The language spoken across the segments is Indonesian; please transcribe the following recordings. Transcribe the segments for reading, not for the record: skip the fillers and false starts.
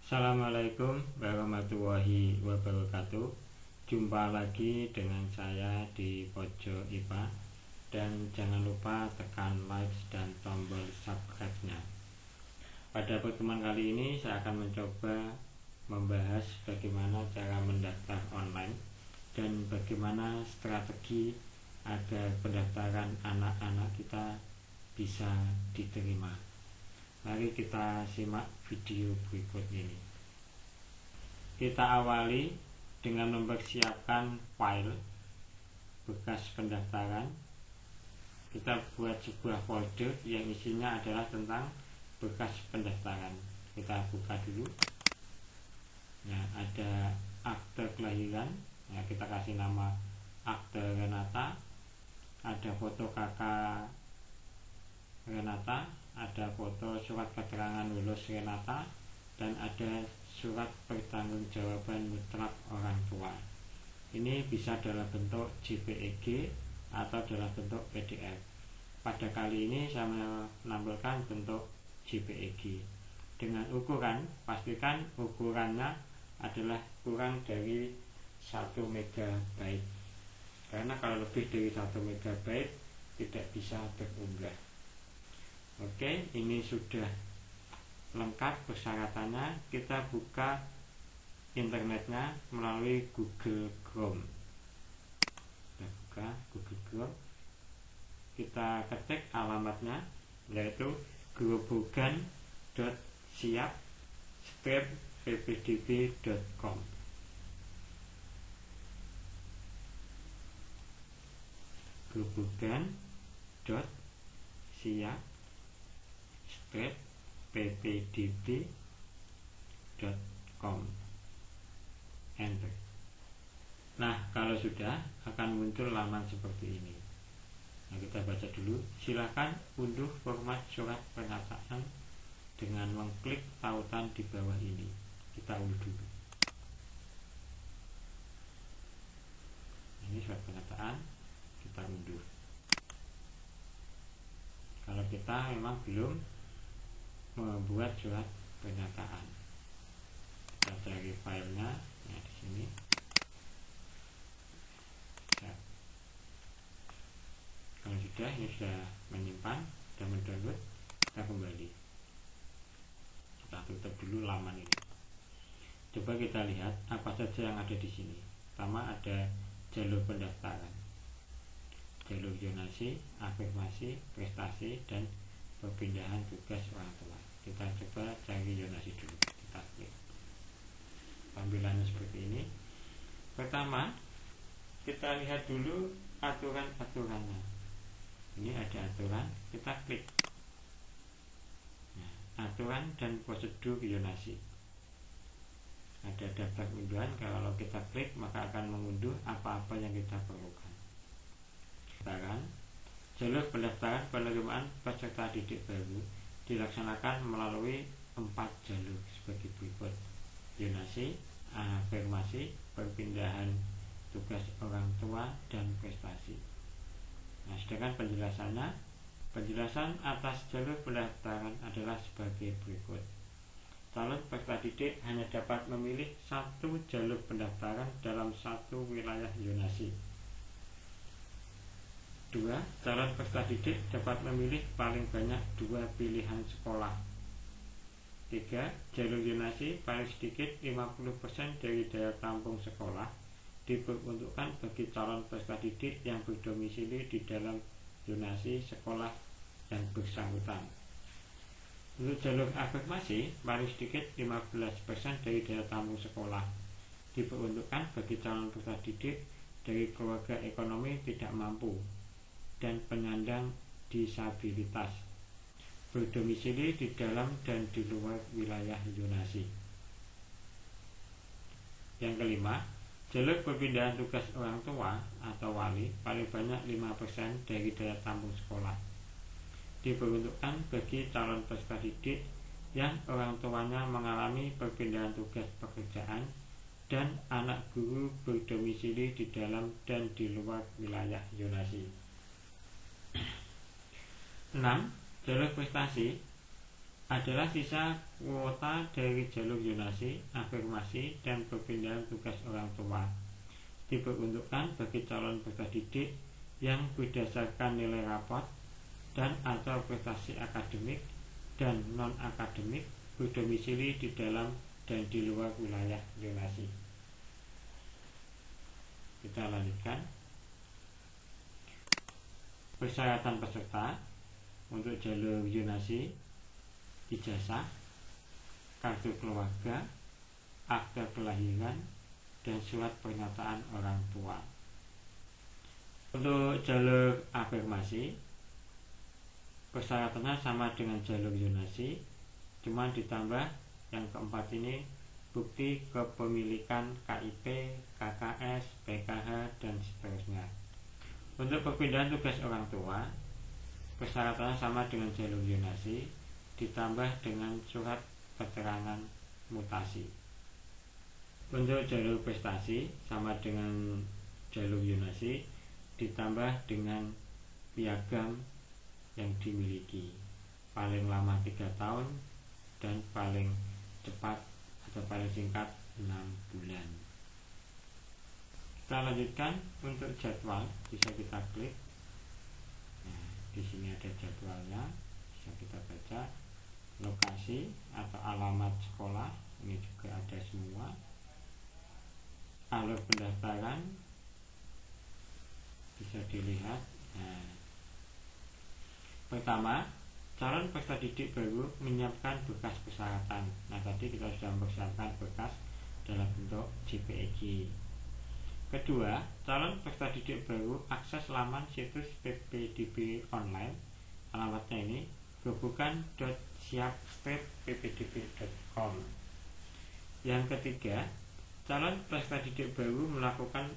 Assalamualaikum warahmatullahi wabarakatuh. Jumpa lagi dengan saya di Pojok IPA. Dan jangan lupa tekan like dan tombol subscribe-nya. Pada pertemuan kali ini saya akan mencoba membahas bagaimana cara mendaftar online dan bagaimana strategi agar pendaftaran anak-anak kita bisa diterima. Mari kita simak video berikut ini. Kita awali dengan mempersiapkan file bekas pendaftaran. Kita buat sebuah folder yang isinya adalah tentang bekas pendaftaran. Kita buka dulu. Nah, ada akte kelahiran. Nah, kita kasih nama akte Renata. Ada foto kakak Renata, ada foto surat keterangan lulus Renata, dan ada surat pertanggungjawaban mutlak orang tua. Ini bisa dalam bentuk JPEG atau dalam bentuk PDF. Pada kali ini saya menampilkan bentuk JPEG. Dengan ukuran, pastikan ukurannya adalah kurang dari 1 MB. Karena kalau lebih dari 1 MB tidak bisa terunggah. Oke, ini sudah lengkap persyaratannya. Kita buka internetnya melalui Google Chrome. Kita buka Google Chrome. Kita ketik alamatnya, yaitu grobogan.siap-ppdb.com. grobogan.siap-ppdb.com. Enter. Nah, kalau sudah akan muncul laman seperti ini. Nah, kita baca dulu. Silakan unduh format surat pernyataan dengan mengklik tautan di bawah ini. Kita unduh. Ini surat pernyataan, kita unduh. Kalau kita memang belum membuat surat pernyataan, kita cari filenya. Nah, di sini. Ya. Kalau sudah, ini sudah menyimpan dan mendownload, kita kembali. Kita tutup dulu laman ini. Coba kita lihat apa saja yang ada di sini. Pertama ada jalur pendaftaran, jalur zonasi, afirmasi, prestasi, dan perpindahan tugas orang tua. Kita coba cari zonasi dulu. Kita klik. Tampilannya seperti ini. Pertama, kita lihat dulu aturan-aturannya. Ini ada aturan, kita klik. Nah, aturan dan prosedur zonasi. Ada daftar unduhan. Kalau kita klik maka akan mengunduh apa-apa yang kita perlukan. Jalur pendaftaran penerimaan peserta didik baru dilaksanakan melalui 4 jalur sebagai berikut: zonasi, afirmasi, perpindahan tugas orang tua, dan prestasi. Nah, sedangkan penjelasan atas jalur pendaftaran adalah sebagai berikut. Calon peserta didik hanya dapat memilih 1 jalur pendaftaran dalam 1 wilayah zonasi. 2. Calon peserta didik dapat memilih paling banyak 2 pilihan sekolah. 3. Jalur zonasi paling sedikit 50% dari daya tampung sekolah diperuntukkan bagi calon peserta didik yang berdomisili di dalam zonasi sekolah yang bersangkutan. Untuk jalur afirmasi, paling sedikit 15% dari daya tampung sekolah diperuntukkan bagi calon peserta didik dari keluarga ekonomi tidak mampu dan penyandang disabilitas, berdomisili di dalam dan di luar wilayah zonasi. Yang kelima, jalur perpindahan tugas orang tua atau wali paling banyak 5% dari daya tampung sekolah, diperuntukkan bagi calon peserta didik yang orang tuanya mengalami perpindahan tugas pekerjaan dan anak guru berdomisili di dalam dan di luar wilayah zonasi. 6. Jalur prestasi adalah sisa kuota dari jalur zonasi, afirmasi, dan perpindahan tugas orang tua. Diperuntukkan bagi calon peserta didik yang berdasarkan nilai rapot dan atau prestasi akademik dan non-akademik berdomisili di dalam dan di luar wilayah zonasi. Kita lanjutkan. Persyaratan peserta untuk jalur zonasi: ijazah, kartu keluarga, akta kelahiran, dan surat pernyataan orang tua. Untuk jalur afirmasi, persyaratannya sama dengan jalur zonasi, cuma ditambah yang keempat ini, bukti kepemilikan KIP, KKS, PKH, dan seterusnya. Untuk perpindahan tugas orang tua, persyaratannya sama dengan jalur zonasi, ditambah dengan surat keterangan mutasi. Untuk jalur prestasi sama dengan jalur zonasi, ditambah dengan piagam yang dimiliki, paling lama 3 tahun dan paling cepat atau paling singkat 6 bulan. Kita lanjutkan. Untuk jadwal bisa kita klik. Nah, di sini ada jadwalnya, bisa kita baca. Lokasi atau alamat sekolah ini juga ada semua. Alur pendaftaran bisa dilihat. Nah, pertama, calon peserta didik baru menyiapkan berkas persyaratan. Nah, tadi kita sudah mempersiapkan berkas dalam bentuk JPEG. Kedua, calon peserta didik baru akses laman situs PPDB online. Alamatnya ini grobogan.siap-ppdb.com. Yang ketiga, calon peserta didik baru melakukan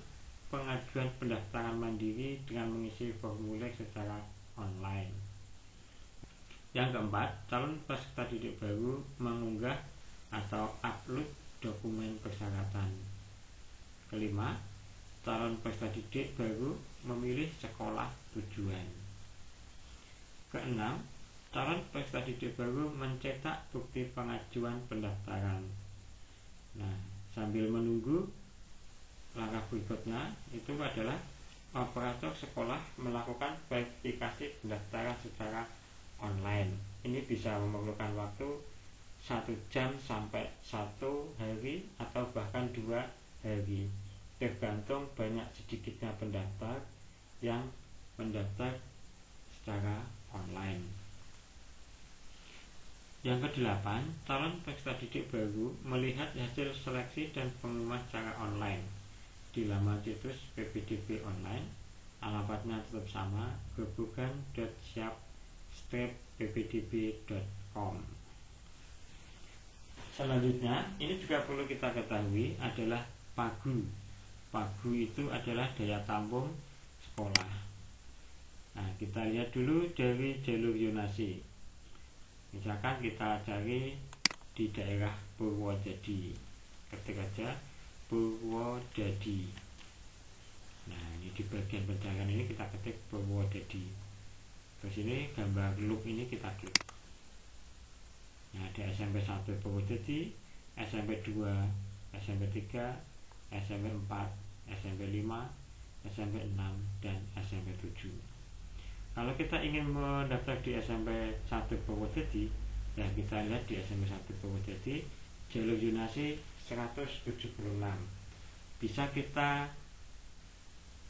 pengajuan pendaftaran mandiri dengan mengisi formulir secara online. Yang keempat, calon peserta didik baru mengunggah atau upload dokumen persyaratan. Kelima, calon peserta didik baru memilih sekolah tujuan. Keenam, calon peserta didik baru mencetak bukti pengajuan pendaftaran. Nah, sambil menunggu, langkah berikutnya itu adalah operator sekolah melakukan verifikasi pendaftaran secara online. Ini bisa memerlukan waktu 1 jam sampai 1 hari atau bahkan 2 hari, tergantung banyak sedikitnya pendaftar yang mendaftar secara online. Yang kedelapan, calon peserta didik baru melihat hasil seleksi dan pengumuman secara online di laman situs PPDB online. Alamatnya tetap sama, grobogan.siap-ppdb.com. Selanjutnya, ini juga perlu kita ketahui adalah pagu. Pagu itu adalah daya tampung sekolah. Nah, kita lihat dulu dari jalur zonasi. Misalkan kita cari di daerah Purwodadi, ketik aja Purwodadi. Nah, ini di bagian pencarian ini kita ketik Purwodadi. Terus ini gambar loop ini kita klik. Nah, ada SMP 1 Purwodadi, SMP 2, SMP 3, SMP 4, SMP 5, SMP 6, dan SMP 7. Kalau kita ingin mendaftar di SMP 1 Purwodadi, ya kita lihat di SMP 1 Purwodadi, jalur zonasi 176. Bisa kita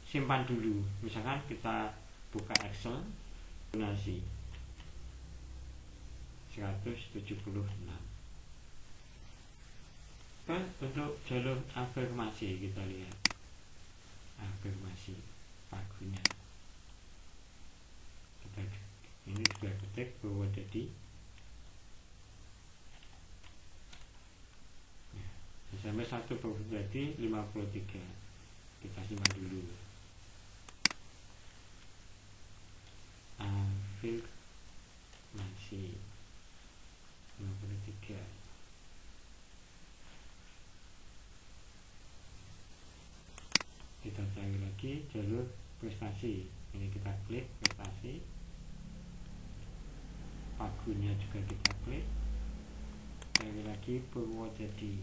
simpan dulu. Misalkan kita buka Excel, zonasi 176. Untuk jalur afirmasi kita lihat afirmasi pagunya. Kita ini juga ketik Purwodadi. Sampai 1 Purwodadi 53. Kita simpan dulu. Afirmasi 53. Kita cari lagi jalur prestasi. Ini kita klik prestasi. Pagunya juga kita klik. Sekali lagi Purwodadi.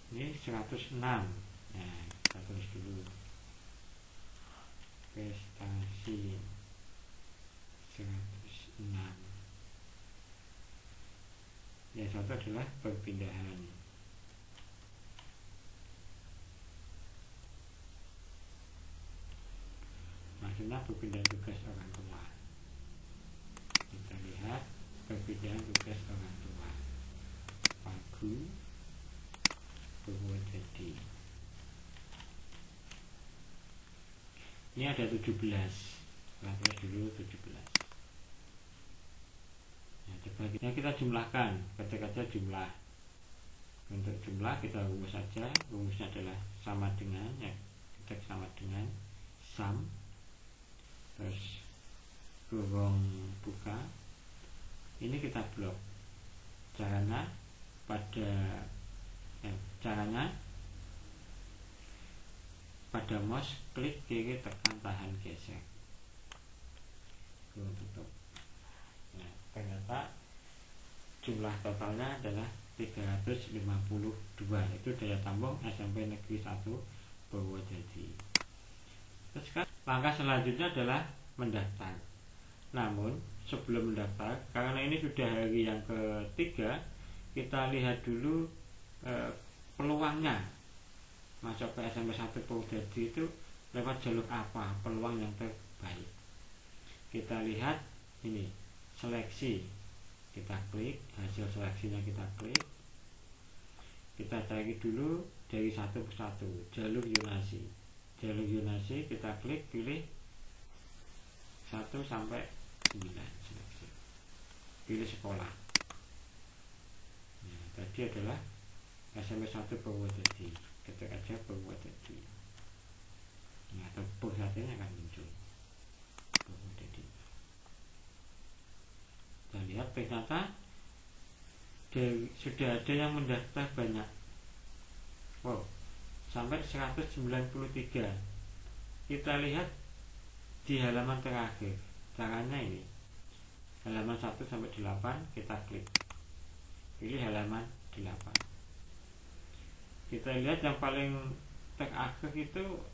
Ini 106. Nah, kita tulis dulu. Prestasi 106. Yang satu adalah perpindahan. Maksudnya perpindahan tugas orang tua. Kita lihat perpindahan tugas orang tua. Pagu Purwodadi. Ini ada 17. Kita tulis dulu 17. Nah, coba kita jumlahkan. Ketik aja jumlah. Untuk jumlah kita rumus saja. Rumusnya adalah sama dengan, ya, ketik sama dengan sum, terus kurung buka. Ini kita blok. Caranya pada mouse klik kiri tekan tahan geser. Kurung tutup. Nah, ternyata jumlah totalnya adalah 352. Itu daya tampung SMP Negeri 1 Purwodadi. Terus langkah selanjutnya adalah mendaftar. Namun sebelum mendaftar, karena ini sudah hari yang ketiga, kita lihat dulu peluangnya masuk ke SMP 1 Purwodadi itu lewat jalur apa, peluang yang terbaik. Kita lihat ini, seleksi. Kita klik, hasil seleksinya kita klik. Kita cari dulu dari satu persatu. Jalur Yonasi. Jalur Yonasi kita klik, pilih 1 sampai 9 seleksi. Pilih sekolah. Nah, tadi adalah SMP 1 Purwodadi. Ketik aja Purwodadi. Nah, atau Purwodadi akan muncul. Purwodadi. Kita lihat ternyata sudah ada yang mendaftar banyak. Wow, sampai 193. Kita lihat di halaman terakhir. Caranya ini, halaman 1 sampai 8 kita klik. Pilih halaman 8. Kita lihat yang paling terakhir itu,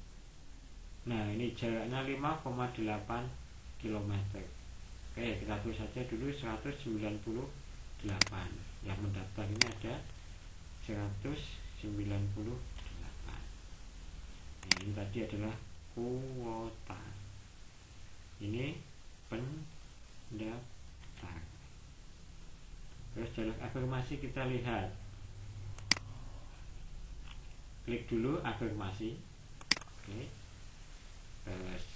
nah ini jaraknya 5,8 km. Oke, kita tulis saja dulu 198. Yang mendaftar ini ada 198. Nah, ini tadi adalah kuota. Ini pendaftar. Terus jalur afirmasi kita lihat. Klik dulu afirmasi. Oke. Terus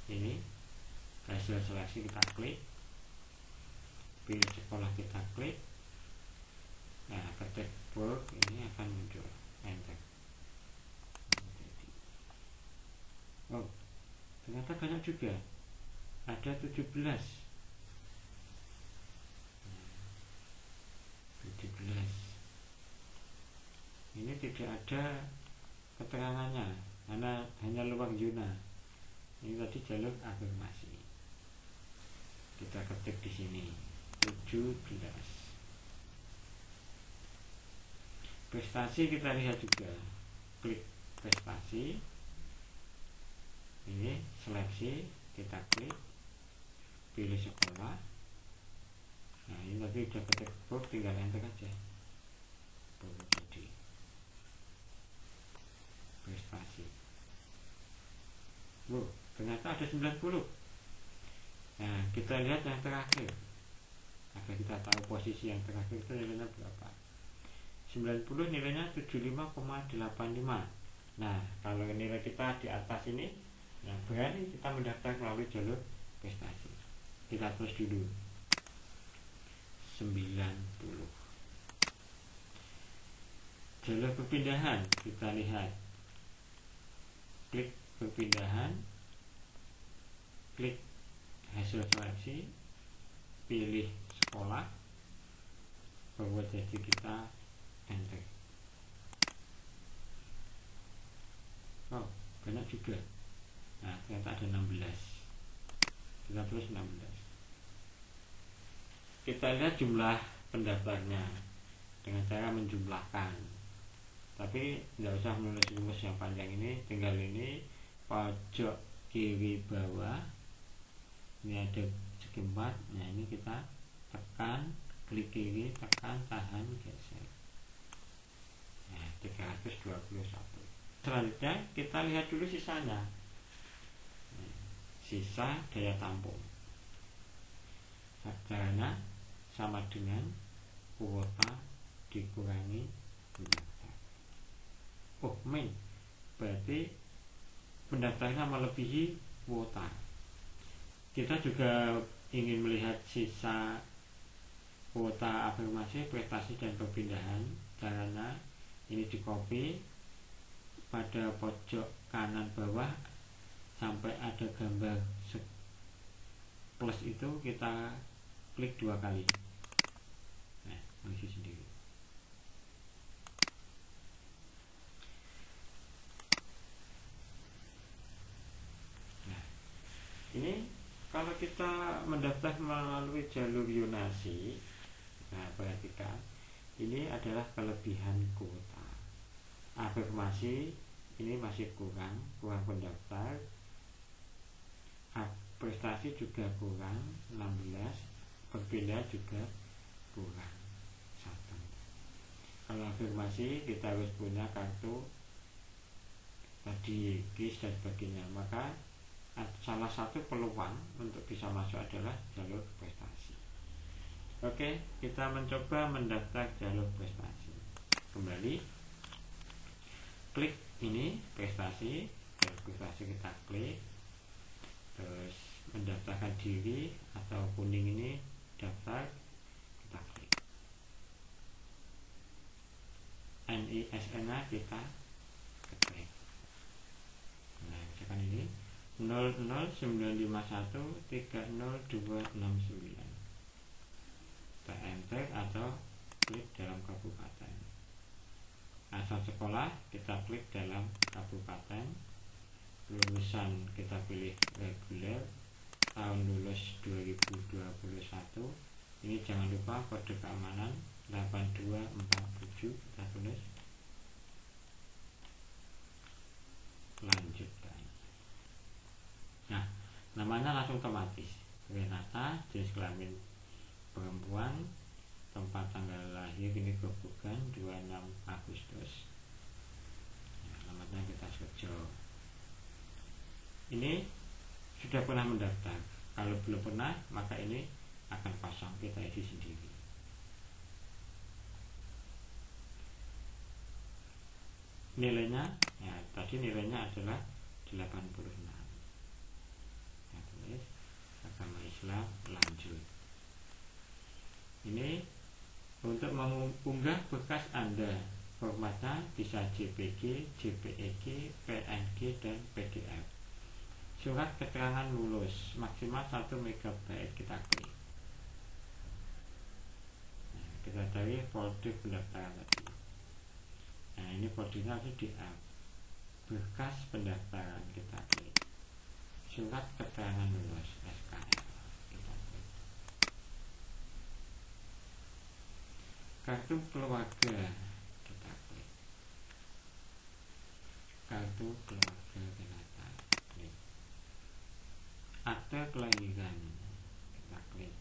ini hasil seleksi kita klik. Pilih sekolah kita klik. Nah, ketik work ini akan muncul. Enter. Oh, ternyata banyak juga. Ada 17. 17. Ini tidak ada keterangannya, hanya luar zona. Ini tadi jalur afirmasi. Kita ketik di sini 17. Prestasi kita lihat juga. Klik prestasi. Ini seleksi, kita klik. Pilih sekolah. Nah, ini tadi udah ketik book, tinggal enter aja. Jadi prestasi. Wow, ternyata ada 90. Nah, kita lihat yang terakhir agar kita tahu posisi yang terakhir itu nilainya berapa. 90 nilainya 75,85. Nah, kalau nilai kita di atas ini, nah berarti kita mendaftar melalui jalur prestasi. Kita tulis dulu 90. Jalur perpindahan kita lihat. Klik perpindahan, klik hasil seleksi, pilih sekolah, Purwodadi kita enter. Oh, banyak juga. Nah, ternyata ada 16. kita tulis 16. Kita lihat jumlah pendaftarnya dengan cara menjumlahkan, tapi tidak usah menulis rumus yang panjang ini, tinggal ini pojok kiri bawah ini ada segi 4. Nah ini kita tekan, klik kiri, tekan, tahan, geser. Nah 321. Selanjutnya kita lihat dulu sisanya. Sisa daya tampung caranya sama dengan kuota dikurangi pendaftar. Berarti pendaftarnya melebihi kuota. Kita juga ingin melihat sisa kuota afirmasi, prestasi, dan perpindahan. Caranya ini di copy pada pojok kanan bawah sampai ada gambar plus itu kita klik 2 kali. Nah, mengisi sendiri. Nah, ini kalau kita mendaftar melalui jalur Yonasi, nah perhatikan ini adalah kelebihan kuota. Afirmasi ini masih kurang pendaftar. Prestasi juga kurang 16, perpindahan juga kurang 1. Kalau afirmasi kita harus punya kartu tadi KIS dan sebagainya, maka salah satu peluang untuk bisa masuk adalah jalur prestasi. Oke, kita mencoba mendaftar jalur prestasi. Kembali klik ini prestasi, jalur prestasi kita klik, terus mendaftarkan diri atau kuning ini daftar, kita klik NISN kita klik. Nah misalkan ini 009513029, kita enter atau klik dalam kabupaten. Asal sekolah kita klik dalam kabupaten. Lulusan kita pilih reguler, tahun lulus 2021. Ini jangan lupa kode keamanan 8247 kita tulis, lanjutkan. Nah namanya langsung otomatis Renata, jenis kelamin perempuan, tempat tanggal lahir ini Gerobokan 26 Agustus. Nah, alamatnya kita search. Ini sudah pernah mendaftar. Kalau belum pernah, maka ini akan pasang, kita isi sendiri. Nilainya, ya tadi nilainya adalah 86. Nah, tulis agama Islam, lanjut. Ini untuk mengunggah bekas Anda, formatnya bisa JPG, JPEG, PNG, dan PDF. Surat keterangan lulus maksimal 1 MB kita klik. Nah, kita cari folder pendaftaran tadi. Nah ini foldernya harus di add. Berkas pendaftaran kita klik. Surat keterangan lulus SKL kita klik. Kartu keluarga kita klik. Kartu keluarga Renata klik. Akte kelahiran kita klik.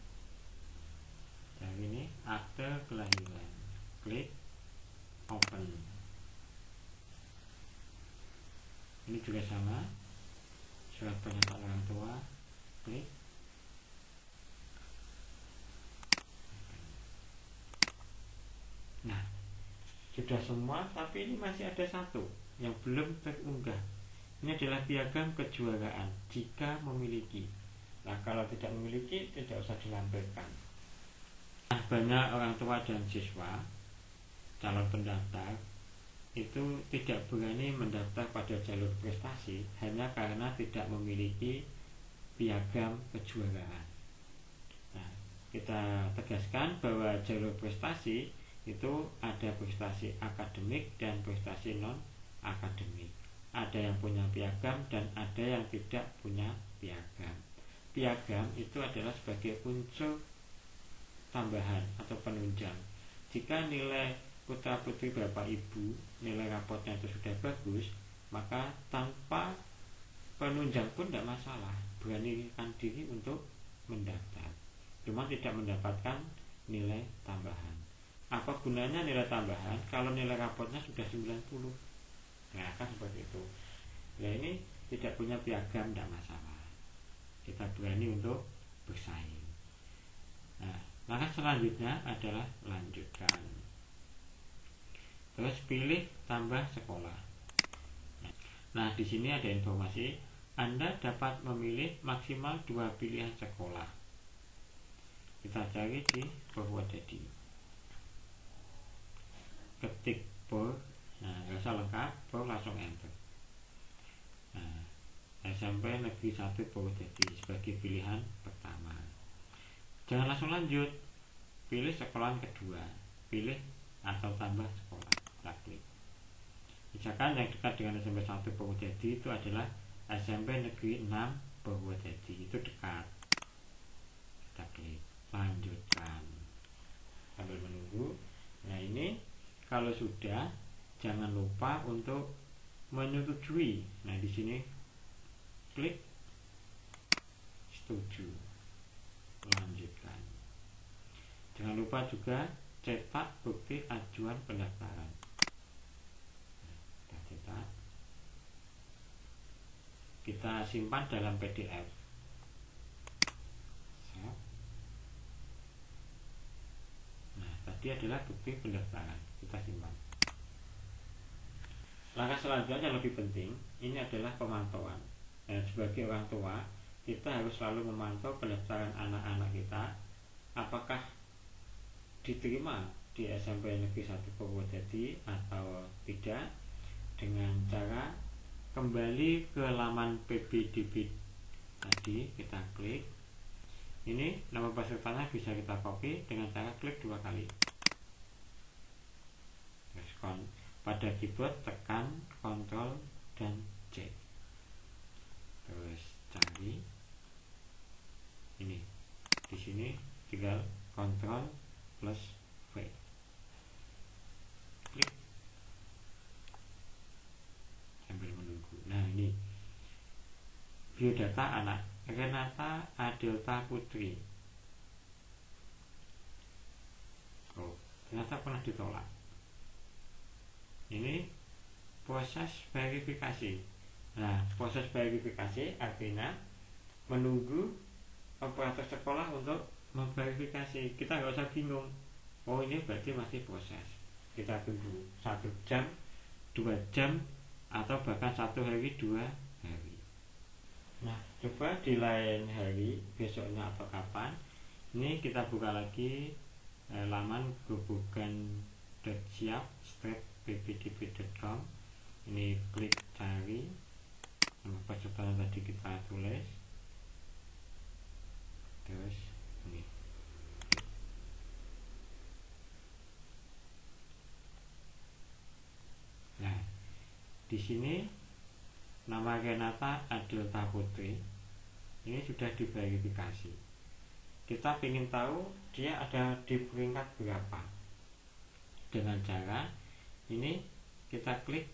Dan ini akte kelahiran, klik open. Ini juga sama, surat pernyataan orang tua, klik. Nah sudah semua, tapi ini masih ada satu yang belum terunggah. Ini adalah piagam kejuaraan jika memiliki. Nah kalau tidak memiliki tidak usah dilampirkan. Nah, banyak orang tua dan siswa calon pendaftar itu tidak berani mendaftar pada jalur prestasi hanya karena tidak memiliki piagam kejuaraan. Nah, kita tegaskan bahwa jalur prestasi itu ada prestasi akademik dan prestasi non akademik. Ada yang punya piagam dan ada yang tidak punya piagam. piagam itu adalah sebagai unsur tambahan atau penunjang. Jika nilai putra putri bapak ibu, nilai rapotnya itu sudah bagus, maka tanpa penunjang pun tidak masalah, beranikan diri untuk mendaftar, cuma tidak mendapatkan nilai tambahan. Apa gunanya nilai tambahan kalau nilai rapotnya sudah 90? Nah, kan seperti itu. Nah, ini tidak punya piagam tidak masalah, kita berani untuk bersaing. Nah, langkah selanjutnya adalah lanjutkan. Terus pilih tambah sekolah. Nah, di sini ada informasi, Anda dapat memilih maksimal 2 pilihan sekolah. Kita cari di Purwodadi. Ketik Pur, nah nggak usah lengkap, Pur langsung enter. Nah, SMP Negeri 1 Purwodadi sebagai pilihan pertama. Jangan langsung lanjut, pilih sekolahan kedua, pilih atau tambah sekolah, kita klik. Misalkan yang dekat dengan SMP 1 Purwodadi itu adalah SMP Negeri 6 Purwodadi, itu dekat, kita klik lanjutkan sambil menunggu. Nah, ini kalau sudah, jangan lupa untuk menyetujui. Nah, di sini klik setuju, lanjutkan. Jangan lupa juga cetak bukti ajuan pendaftaran. Kita cetak, kita simpan dalam PDF. Nah, tadi adalah bukti pendaftaran, kita simpan. Langkah selanjutnya yang lebih penting, ini adalah pemantauan. Dan sebagai orang tua, kita harus selalu memantau pendaftaran anak-anak kita, apakah diterima di SMP Negeri 1 Purwodadi atau tidak, dengan cara kembali ke laman PBDB tadi, kita klik. Ini nama pesertanya bisa kita copy dengan cara klik 2 kali. Terus pada keyboard tekan Ctrl dan C. Terus cari ini. Di sini tinggal Ctrl plus V. Klik sambil menunggu. Nah, ini biodata anak Renata Adelta Putri. Oh, ternyata pernah ditolak. Ini proses verifikasi. Nah, proses verifikasi artinya menunggu operator sekolah untuk memverifikasi. Kita nggak usah bingung. Oh, ini berarti masih proses. Kita tunggu 1 jam, 2 jam, atau bahkan 1 hari, 2 hari. Nah, coba di lain hari, besoknya atau kapan, ini kita buka lagi laman grobogan.siap/ppdb.com. Ini klik cari nama peserta yang tadi kita tulis, terus ini. Nah, di sini nama Renata Adelta Putri ini sudah diverifikasi. Kita ingin tahu dia ada di peringkat berapa. Dengan cara ini kita klik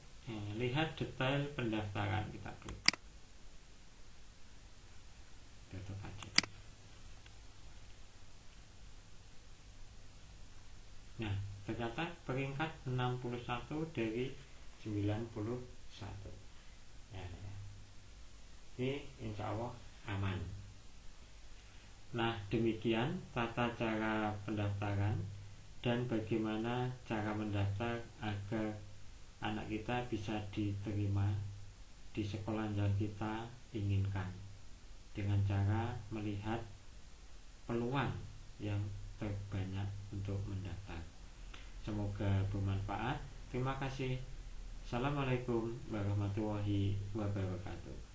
lihat detail pendaftaran, kita klik. Tutup aja. Nah, ternyata peringkat 61 dari 91. Ya. Ini insya Allah aman. Nah, demikian tata cara pendaftaran dan bagaimana cara mendaftar agar anak kita bisa diterima di sekolah yang kita inginkan, dengan cara melihat peluang yang terbanyak untuk mendaftar. Semoga bermanfaat. Terima kasih. Assalamualaikum warahmatullahi wabarakatuh.